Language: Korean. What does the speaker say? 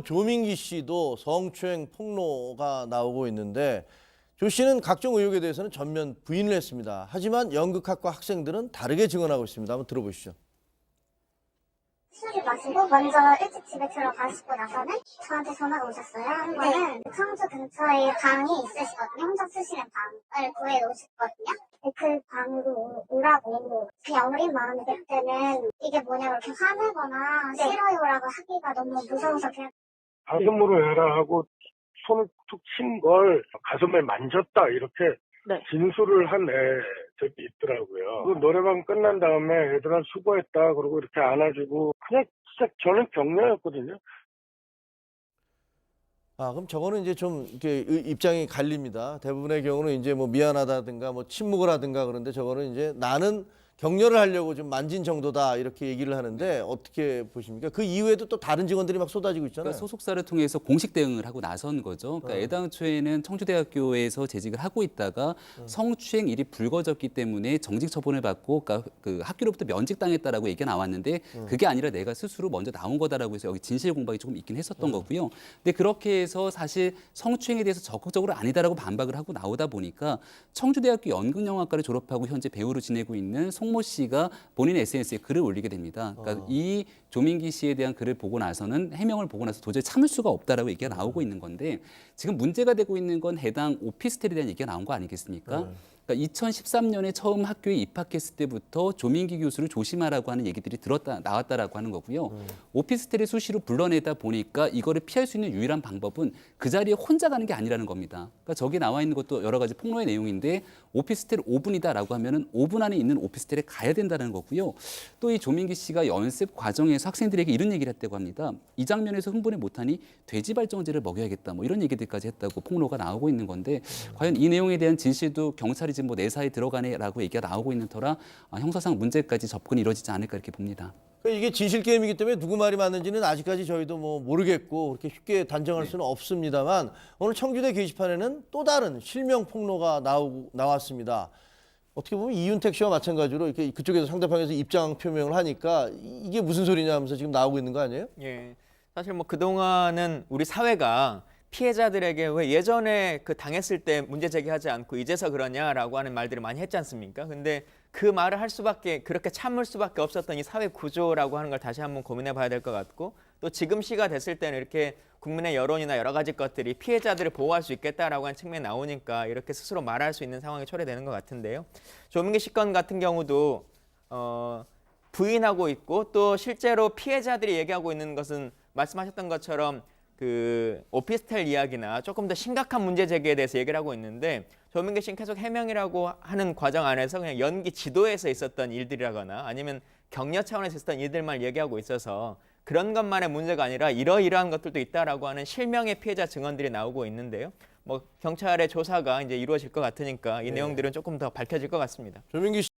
조민기 씨도 성추행 폭로가 나오고 있는데 조 씨는 각종 의혹에 대해서는 전면 부인을 했습니다. 하지만 연극학과 학생들은 다르게 증언하고 있습니다. 한번 들어보시죠. 술을 마시고 먼저 일찍 집에 들어가시고 나서는 저한테 전화가 오셨어요. 한 번은 청주 근처에 방이 있으시거든요. 혼자 쓰시는 방을 구해 놓으셨거든요. 그 방으로 오라고 그냥 어린 마음이 그때는 이게 뭐냐고 이렇게 화내거나 싫어요라고 하기가 너무 무서워서 그냥 가슴으로 해라 하고 손을 툭 친 걸 가슴에 만졌다 이렇게 진술을 한 애들이 있더라고요. 그 노래방 끝난 다음에 애들아 수고했다 그러고 이렇게 안아주고 그냥 진짜 저는 격려였거든요. 그럼 저거는 이제 좀 이렇게 입장이 갈립니다. 대부분의 경우는 이제 뭐 미안하다든가 뭐 침묵을 하든가 그런데 저거는 이제 나는 격려를 하려고 좀 만진 정도다 이렇게 얘기를 하는데 어떻게 보십니까? 그 이후에도 또 다른 직원들이 막 쏟아지고 있잖아요. 그러니까 소속사를 통해서 공식 대응을 하고 나선 거죠. 그러니까 애당초에는 청주대학교에서 재직을 하고 있다가 성추행 일이 불거졌기 때문에 정직 처분을 받고 그러니까 그 학교로부터 면직당했다라고 얘기가 나왔는데 그게 아니라 내가 스스로 먼저 나온 거다라고 해서 여기 진실 공방이 조금 있긴 했었던 거고요. 근데 그렇게 해서 사실 성추행에 대해서 적극적으로 아니다라고 반박을 하고 나오다 보니까 청주대학교 연극영화과를 졸업하고 현재 배우로 지내고 있는 송모 씨가 본인 SNS에 글을 올리게 됩니다. 그러니까 이 조민기 씨에 대한 글을 보고 나서는 해명을 보고 나서 도저히 참을 수가 없다라고 얘기가 나오고 있는 건데 지금 문제가 되고 있는 건 해당 오피스텔에 대한 얘기가 나온 거 아니겠습니까? 그러니까 2013년에 처음 학교에 입학했을 때부터 조민기 교수를 조심하라고 하는 얘기들이 나왔다라고 하는 거고요. 오피스텔에 수시로 불러내다 보니까 이거를 피할 수 있는 유일한 방법은 그 자리에 혼자 가는 게 아니라는 겁니다. 그러니까 저기 나와 있는 것도 여러 가지 폭로의 내용인데 오피스텔 5분이다라고 하면은 5분 안에 있는 오피스텔에 가야 된다는 거고요. 또 이 조민기 씨가 연습 과정에서 학생들에게 이런 얘기를 했다고 합니다. 이 장면에서 흥분을 못하니 돼지 발정제를 먹여야겠다. 뭐 이런 얘기들까지 했다고 폭로가 나오고 있는 건데 과연 이 내용에 대한 진실도 경찰이 지금 뭐 내사에 들어가네라고 얘기가 나오고 있는 터라 형사상 문제까지 접근이 이루어지지 않을까 이렇게 봅니다. 이게 진실 게임이기 때문에 누구 말이 맞는지는 아직까지 저희도 뭐 모르겠고 그렇게 쉽게 단정할 수는 없습니다만 오늘 청주대 게시판에는 또 다른 실명 폭로가 나왔습니다. 어떻게 보면 이윤택 씨와 마찬가지로 이렇게 그쪽에서 상대방에서 입장 표명을 하니까 이게 무슨 소리냐 하면서 지금 나오고 있는 거 아니에요? 예. 사실 뭐 그동안은 우리 사회가 피해자들에게 왜 예전에 그 당했을 때 문제 제기하지 않고 이제서 그러냐라고 하는 말들을 많이 했지 않습니까? 근데 그 말을 할 수밖에 그렇게 참을 수밖에 없었던 이 사회 구조라고 하는 걸 다시 한번 고민해 봐야 될 것 같고 또 지금 시가 됐을 때는 이렇게 국민의 여론이나 여러 가지 것들이 피해자들을 보호할 수 있겠다라고 하는 측면이 나오니까 이렇게 스스로 말할 수 있는 상황이 초래되는 것 같은데요. 조민기 씨 건 같은 경우도 부인하고 있고 또 실제로 피해자들이 얘기하고 있는 것은 말씀하셨던 것처럼 그 오피스텔 이야기나 조금 더 심각한 문제 제기에 대해서 얘기를 하고 있는데 조민기 씨는 계속 해명이라고 하는 과정 안에서 그냥 연기 지도에서 있었던 일들이라거나 아니면 격려 차원에서 있었던 일들만 얘기하고 있어서 그런 것만의 문제가 아니라 이러이러한 것들도 있다라고 하는 실명의 피해자 증언들이 나오고 있는데요. 뭐 경찰의 조사가 이제 이루어질 것 같으니까 이 내용들은 조금 더 밝혀질 것 같습니다. 조민기 씨